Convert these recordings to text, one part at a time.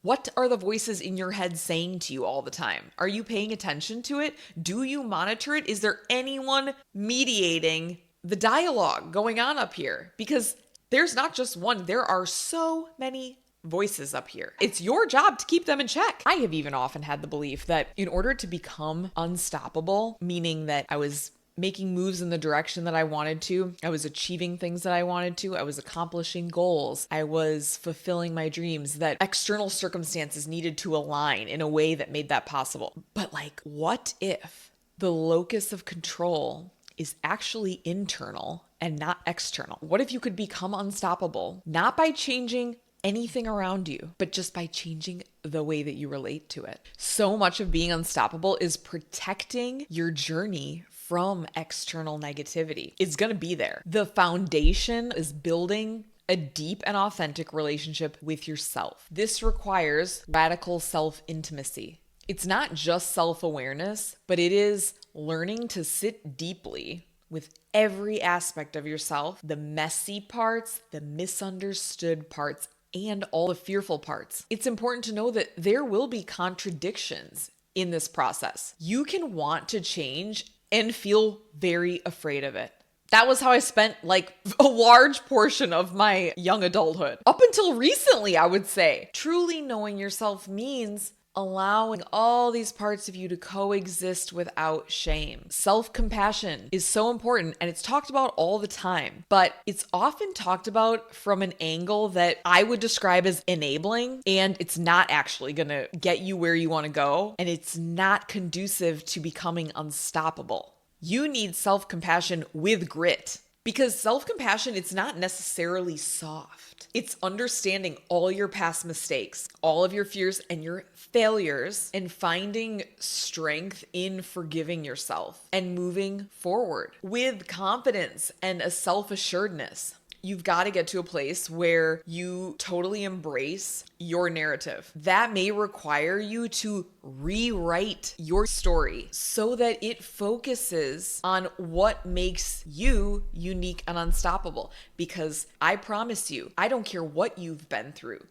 What are the voices in your head saying to you all the time? Are you paying attention to it? Do you monitor it? Is there anyone mediating the dialogue going on up here? Because there's not just one, there are so many voices up here. It's your job to keep them in check. I have even often had the belief that in order to become unstoppable, meaning that I was making moves in the direction that I wanted to, I was achieving things that I wanted to, I was accomplishing goals, I was fulfilling my dreams, that external circumstances needed to align in a way that made that possible. But like, what if the locus of control is actually internal and not external? What if you could become unstoppable, not by changing anything around you, but just by changing the way that you relate to it? So much of being unstoppable is protecting your journey from external negativity. It's going to be there. The foundation is building a deep and authentic relationship with yourself. This requires radical self-intimacy. It's not just self-awareness, but it is learning to sit deeply with every aspect of yourself, the messy parts, the misunderstood parts, and all the fearful parts. It's important to know that there will be contradictions in this process. You can want to change and feel very afraid of it. That was how I spent like a large portion of my young adulthood. Up until recently, I would say. Truly knowing yourself means allowing all these parts of you to coexist without shame. Self-compassion is so important, and it's talked about all the time, but it's often talked about from an angle that I would describe as enabling, and it's not actually gonna get you where you wanna go, and it's not conducive to becoming unstoppable. You need self-compassion with grit. Because self-compassion, it's not necessarily soft. It's understanding all your past mistakes, all of your fears and your failures, and finding strength in forgiving yourself and moving forward with confidence and a self-assuredness. You've got to get to a place where you totally embrace your narrative. That may require you to rewrite your story so that it focuses on what makes you unique and unstoppable. Because I promise you, I don't care what you've been through.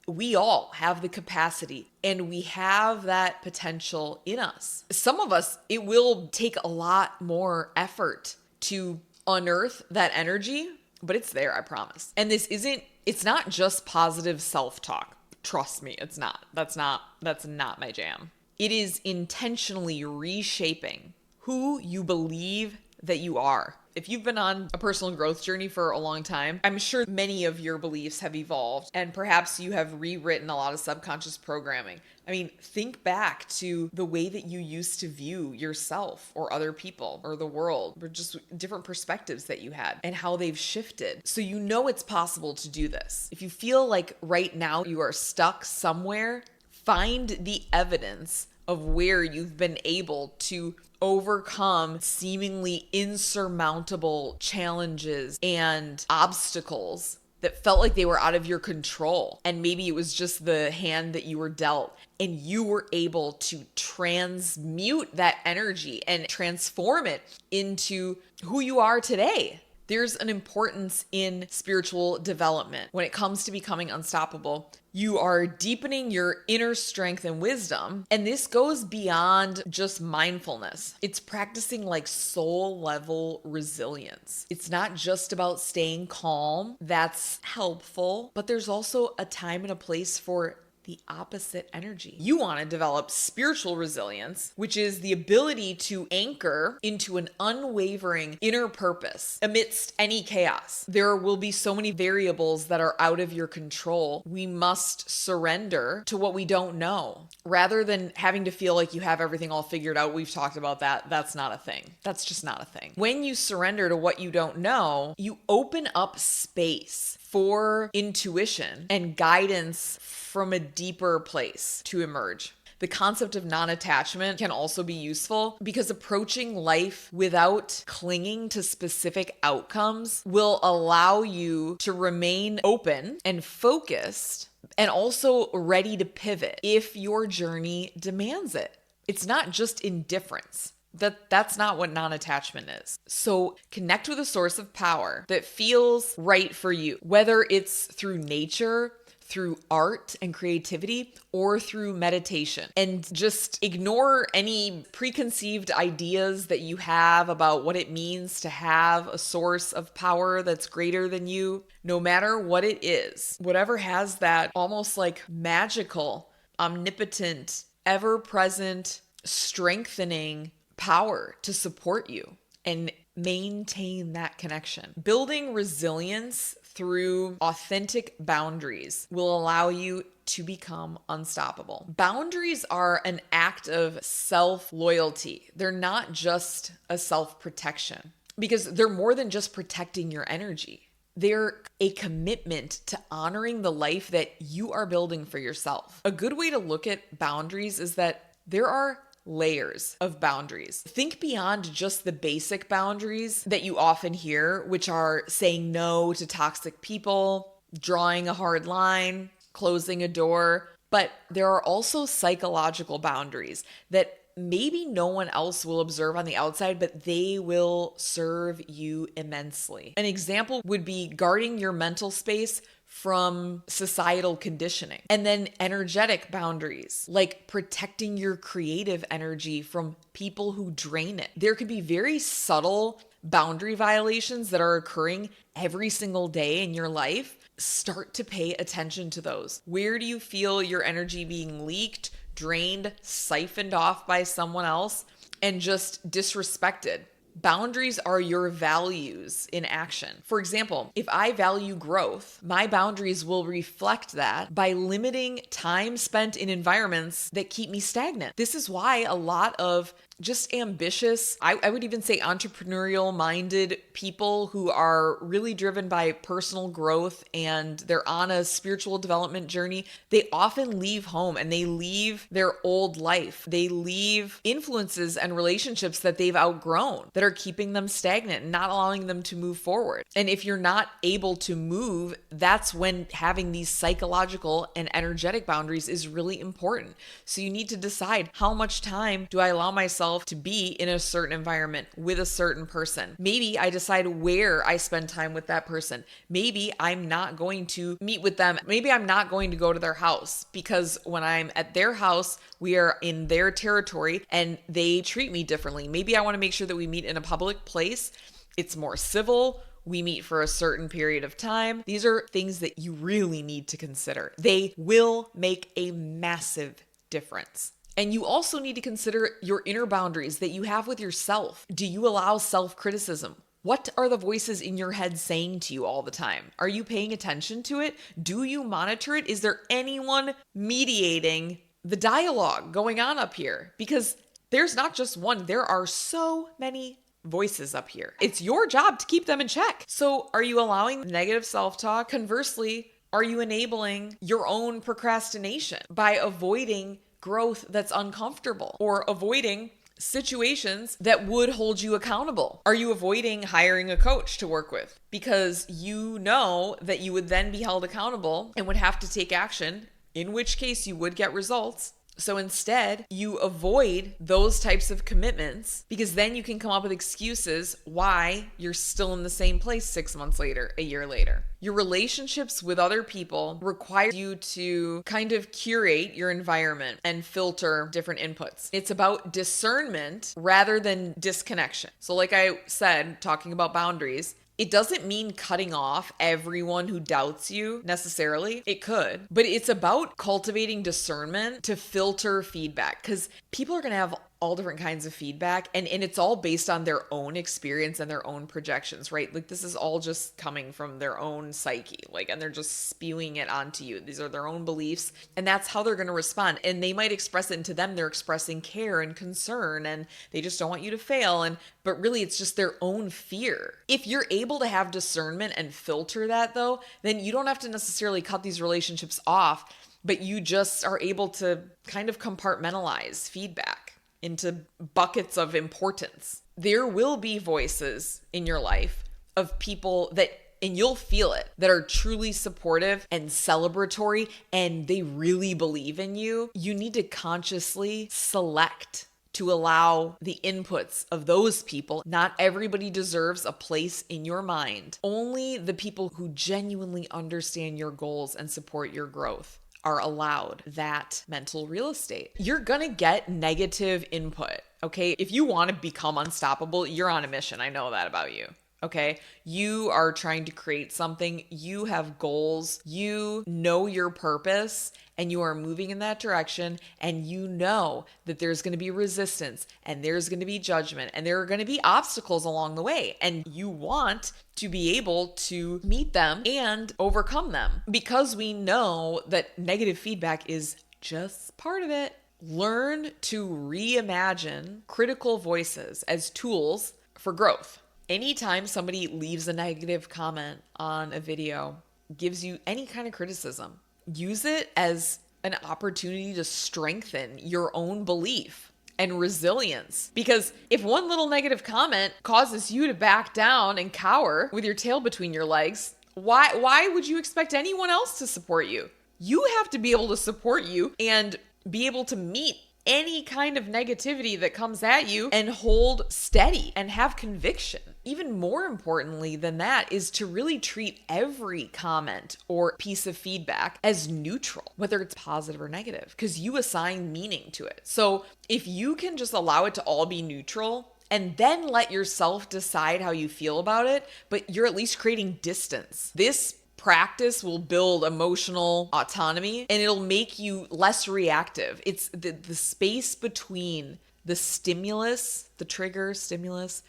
We all have the capacity and we have that potential in us. Some of us, it will take a lot more effort to unearth that energy, but it's there, I promise. And it's not just positive self-talk. Trust me, it's not. That's not my jam. It is intentionally reshaping who you believe that you are. If you've been on a personal growth journey for a long time, I'm sure many of your beliefs have evolved, and perhaps you have rewritten a lot of subconscious programming. I mean, think back to the way that you used to view yourself or other people or the world, or just different perspectives that you had and how they've shifted. So you know it's possible to do this. If you feel like right now you are stuck somewhere, find the evidence of where you've been able to overcome seemingly insurmountable challenges and obstacles that felt like they were out of your control. And maybe it was just the hand that you were dealt, and you were able to transmute that energy and transform it into who you are today. There's an importance in spiritual development. When it comes to becoming unstoppable, you are deepening your inner strength and wisdom. And this goes beyond just mindfulness. It's practicing like soul level resilience. It's not just about staying calm. That's helpful, but there's also a time and a place for the opposite energy. You want to develop spiritual resilience, which is the ability to anchor into an unwavering inner purpose amidst any chaos. There will be so many variables that are out of your control. We must surrender to what we don't know rather than having to feel like you have everything all figured out. We've talked about that. That's not a thing. That's just not a thing. When you surrender to what you don't know, you open up space for intuition and guidance from a deeper place to emerge. The concept of non-attachment can also be useful because approaching life without clinging to specific outcomes will allow you to remain open and focused and also ready to pivot if your journey demands it. It's not just indifference. That's not what non-attachment is. So connect with a source of power that feels right for you, whether it's through nature, through art and creativity or through meditation. And just ignore any preconceived ideas that you have about what it means to have a source of power that's greater than you. No matter what it is, whatever has that almost like magical, omnipotent, ever-present, strengthening power to support you and maintain that connection. Building resilience through authentic boundaries will allow you to become unstoppable. Boundaries are an act of self-loyalty. They're not just a self-protection because they're more than just protecting your energy. They're a commitment to honoring the life that you are building for yourself. A good way to look at boundaries is that there are layers of boundaries. Think beyond just the basic boundaries that you often hear, which are saying no to toxic people, drawing a hard line, closing a door. But there are also psychological boundaries that maybe no one else will observe on the outside, but they will serve you immensely. An example would be guarding your mental space from societal conditioning. And then energetic boundaries, like protecting your creative energy from people who drain it. There could be very subtle boundary violations that are occurring every single day in your life. Start to pay attention to those. Where do you feel your energy being leaked, drained, siphoned off by someone else, and just disrespected? Boundaries are your values in action. For example, if I value growth, my boundaries will reflect that by limiting time spent in environments that keep me stagnant. This is why a lot of just ambitious, I would even say entrepreneurial minded people who are really driven by personal growth and they're on a spiritual development journey, they often leave home and they leave their old life. They leave influences and relationships that they've outgrown that are keeping them stagnant and not allowing them to move forward. And if you're not able to move, that's when having these psychological and energetic boundaries is really important. So you need to decide, how much time do I allow myself to be in a certain environment with a certain person? Maybe I decide where I spend time with that person. Maybe I'm not going to meet with them. Maybe I'm not going to go to their house because when I'm at their house, we are in their territory and they treat me differently. Maybe I want to make sure that we meet in a public place. It's more civil. We meet for a certain period of time. These are things that you really need to consider. They will make a massive difference. And you also need to consider your inner boundaries that you have with yourself. Do you allow self-criticism? What are the voices in your head saying to you all the time? Are you paying attention to it? Do you monitor it? Is there anyone mediating the dialogue going on up here? Because there's not just one, there are so many voices up here. It's your job to keep them in check. So are you allowing negative self-talk? Conversely, are you enabling your own procrastination by avoiding growth that's uncomfortable or avoiding situations that would hold you accountable? Are you avoiding hiring a coach to work with because you know that you would then be held accountable and would have to take action, in which case you would get results? So instead, you avoid those types of commitments because then you can come up with excuses why you're still in the same place 6 months later, a year later. Your relationships with other people require you to kind of curate your environment and filter different inputs. It's about discernment rather than disconnection. So like I said, talking about boundaries, it doesn't mean cutting off everyone who doubts you necessarily. It could, but it's about cultivating discernment to filter feedback because people are going to have all different kinds of feedback and it's all based on their own experience and their own projections, right? Like this is all just coming from their own psyche, and they're just spewing it onto you. These are their own beliefs and that's how they're going to respond. And they might express it, and to them, they're expressing care and concern and they just don't want you to fail. But really it's just their own fear. If you're able to have discernment and filter that though, then you don't have to necessarily cut these relationships off, but you just are able to kind of compartmentalize feedback into buckets of importance. There will be voices in your life of people that, and you'll feel it, that are truly supportive and celebratory and they really believe in you. You need to consciously select to allow the inputs of those people. Not everybody deserves a place in your mind. Only the people who genuinely understand your goals and support your growth are allowed that mental real estate. You're gonna get negative input, okay? If you want to become unstoppable, you're on a mission. I know that about you. Okay, you are trying to create something, you have goals, you know your purpose, and you are moving in that direction, and you know that there's going to be resistance, and there's going to be judgment, and there are going to be obstacles along the way, and you want to be able to meet them and overcome them, because we know that negative feedback is just part of it. Learn to reimagine critical voices as tools for growth. Anytime somebody leaves a negative comment on a video, gives you any kind of criticism, use it as an opportunity to strengthen your own belief and resilience. Because if one little negative comment causes you to back down and cower with your tail between your legs, why would you expect anyone else to support you? You have to be able to support you and be able to meet any kind of negativity that comes at you and hold steady and have conviction. Even more importantly than that is to really treat every comment or piece of feedback as neutral, whether it's positive or negative, because you assign meaning to it. So if you can just allow it to all be neutral and then let yourself decide how you feel about it, but you're at least creating distance. This practice will build emotional autonomy and it'll make you less reactive. It's the space between the stimulus, the trigger stimulus,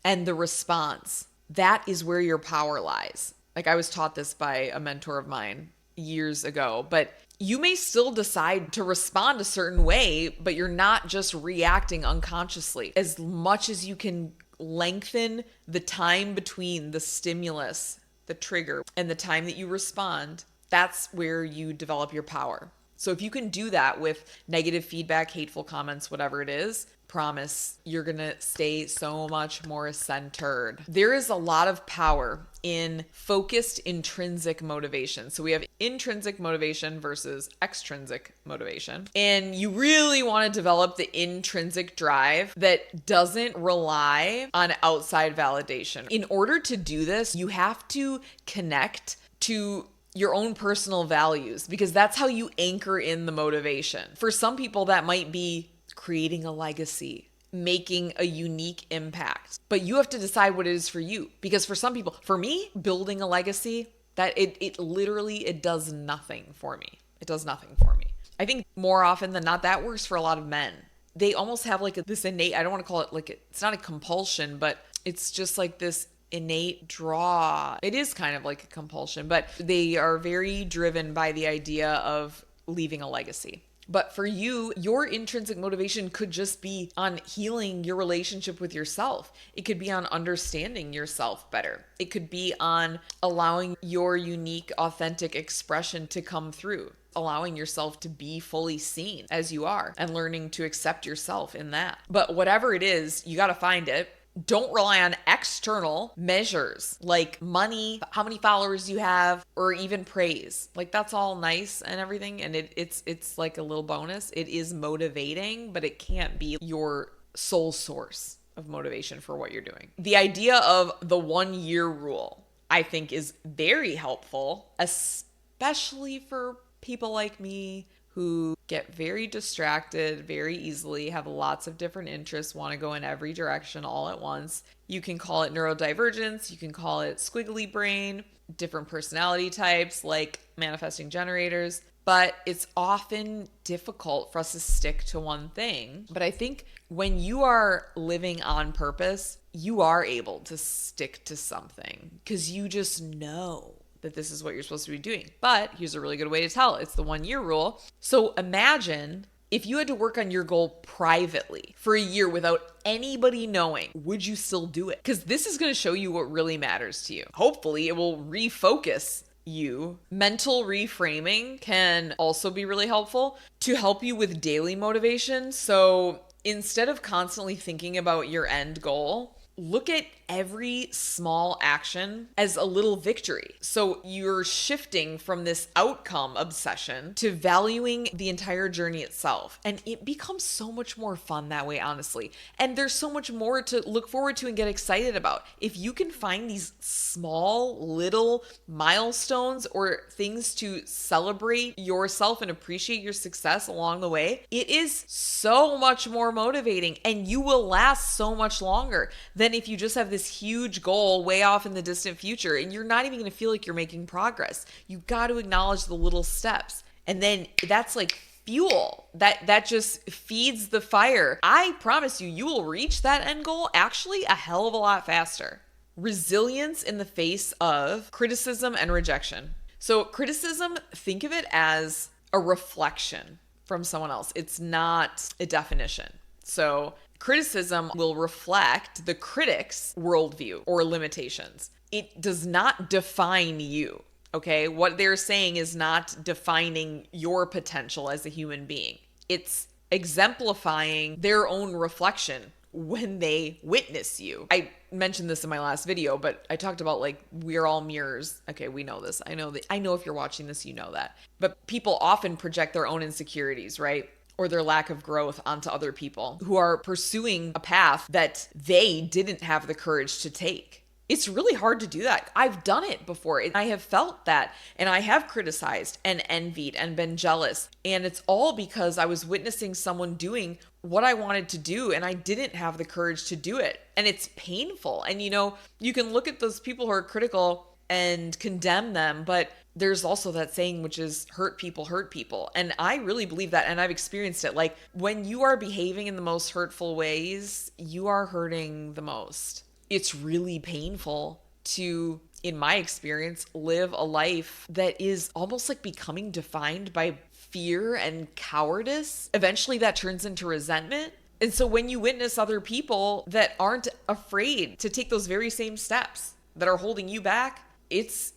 and the response. That is where your power lies. Like, I was taught this by a mentor of mine years ago, but you may still decide to respond a certain way, but you're not just reacting unconsciously. As much as you can lengthen the time between the stimulus, the trigger, and the time that you respond, that's where you develop your power. So if you can do that with negative feedback, hateful comments, whatever it is, promise you're gonna stay so much more centered. There is a lot of power in focused intrinsic motivation. So we have intrinsic motivation versus extrinsic motivation. And you really want to develop the intrinsic drive that doesn't rely on outside validation. In order to do this, you have to connect to your own personal values, because that's how you anchor in the motivation. For some people, that might be creating a legacy, making a unique impact. But you have to decide what it is for you. Because for some people, for me, building a legacy, that it literally does nothing for me. It does nothing for me. I think more often than not, that works for a lot of men. They almost have like this innate, I don't want to call it like, it's not a compulsion, but it's just like this innate draw. It is kind of like a compulsion, but they are very driven by the idea of leaving a legacy. But for you, your intrinsic motivation could just be on healing your relationship with yourself. It could be on understanding yourself better. It could be on allowing your unique, authentic expression to come through, allowing yourself to be fully seen as you are and learning to accept yourself in that. But whatever it is, you got to find it. Don't rely on external measures like money, how many followers you have, or even praise. Like, that's all nice and everything, and it's like a little bonus. It is motivating, but it can't be your sole source of motivation for what you're doing. The idea of the 1 year rule, I think, is very helpful, especially for people like me who get very distracted very easily, have lots of different interests, want to go in every direction all at once. You can call it neurodivergence, you can call it squiggly brain, different personality types like manifesting generators, but it's often difficult for us to stick to one thing. But I think when you are living on purpose, you are able to stick to something because you just know that this is what you're supposed to be doing. But here's a really good way to tell. It's the 1 year rule. So imagine if you had to work on your goal privately for a year without anybody knowing, would you still do it? Because this is going to show you what really matters to you. Hopefully it will refocus you. Mental reframing can also be really helpful to help you with daily motivation. So instead of constantly thinking about your end goal, look at every small action as a little victory. So you're shifting from this outcome obsession to valuing the entire journey itself. And it becomes so much more fun that way, honestly. And there's so much more to look forward to and get excited about. If you can find these small little milestones or things to celebrate yourself and appreciate your success along the way, it is so much more motivating and you will last so much longer than if you just have this huge goal way off in the distant future and you're not even going to feel like you're making progress. You got to acknowledge the little steps. And then that's like fuel that just feeds the fire. I promise you, you will reach that end goal actually a hell of a lot faster. Resilience in the face of criticism and rejection. So criticism, think of it as a reflection from someone else. It's not a definition. So criticism will reflect the critic's worldview or limitations. It does not define you, okay? What they're saying is not defining your potential as a human being. It's exemplifying their own reflection when they witness you. I mentioned this in my last video, but I talked about like we're all mirrors. Okay, we know this. I know if you're watching this, you know that. But people often project their own insecurities, right? Or their lack of growth onto other people who are pursuing a path that they didn't have the courage to take. It's really hard to do that. I've done it before. I have felt that, and I have criticized and envied and been jealous. And it's all because I was witnessing someone doing what I wanted to do, and I didn't have the courage to do it. And it's painful. And you can look at those people who are critical and condemn them, but there's also that saying, which is hurt people. And I really believe that. And I've experienced it. Like when you are behaving in the most hurtful ways, you are hurting the most. It's really painful to, in my experience, live a life that is almost like becoming defined by fear and cowardice. Eventually that turns into resentment. And so when you witness other people that aren't afraid to take those very same steps that are holding you back, it's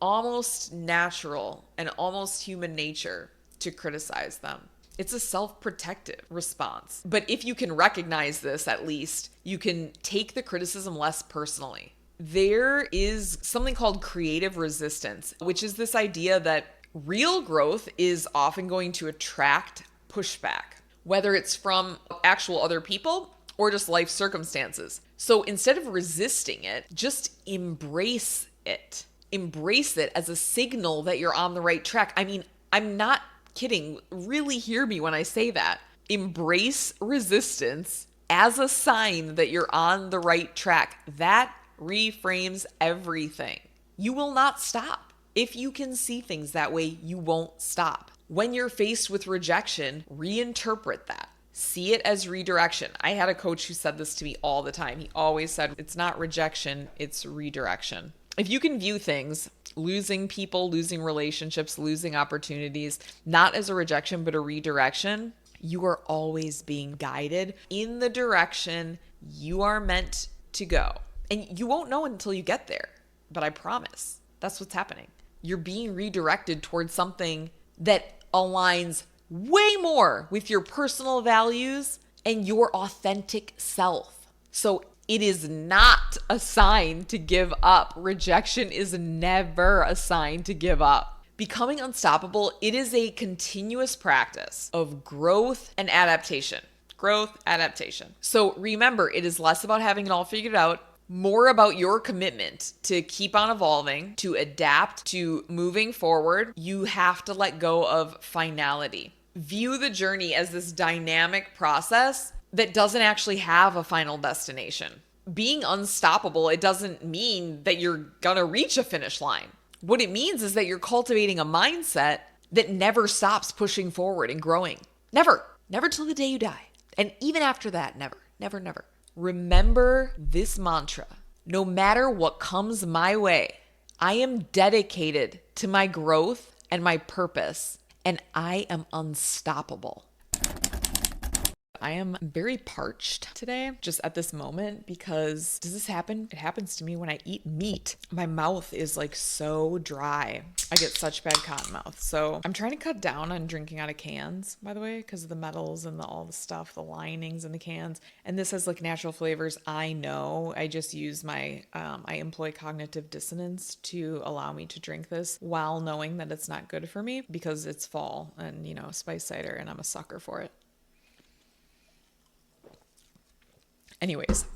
almost natural and almost human nature to criticize them. It's a self-protective response. But if you can recognize this, at least, you can take the criticism less personally. There is something called creative resistance, which is this idea that real growth is often going to attract pushback, whether it's from actual other people or just life circumstances. So instead of resisting it, just embrace it. Embrace it as a signal that you're on the right track. I mean, I'm not kidding. Really hear me when I say that. Embrace resistance as a sign that you're on the right track. That reframes everything. You will not stop. If you can see things that way, you won't stop. When you're faced with rejection, reinterpret that. See it as redirection. I had a coach who said this to me all the time. He always said, it's not rejection, it's redirection. If you can view things, losing people, losing relationships, losing opportunities, not as a rejection, but a redirection, you are always being guided in the direction you are meant to go. And you won't know until you get there, but I promise that's what's happening. You're being redirected towards something that aligns way more with your personal values and your authentic self. So it is not a sign to give up. Rejection is never a sign to give up. Becoming unstoppable, it is a continuous practice of growth and adaptation. Growth, adaptation. So remember, it is less about having it all figured out, more about your commitment to keep on evolving, to adapt, to moving forward. You have to let go of finality. View the journey as this dynamic process that doesn't actually have a final destination. Being unstoppable, it doesn't mean that you're gonna reach a finish line. What it means is that you're cultivating a mindset that never stops pushing forward and growing. Never till the day you die. And even after that, never. Remember this mantra. No matter what comes my way, I am dedicated to my growth and my purpose, and I am unstoppable. I am very parched today, just at this moment, because does this happen? It happens to me when I eat meat. My mouth is like so dry. I get such bad cotton mouth. So I'm trying to cut down on drinking out of cans, by the way, because of the metals and all the stuff, the linings in the cans. And this has like natural flavors. I know. I just use I employ cognitive dissonance to allow me to drink this while knowing that it's not good for me because it's fall and, spice cider, and I'm a sucker for it. Anyways,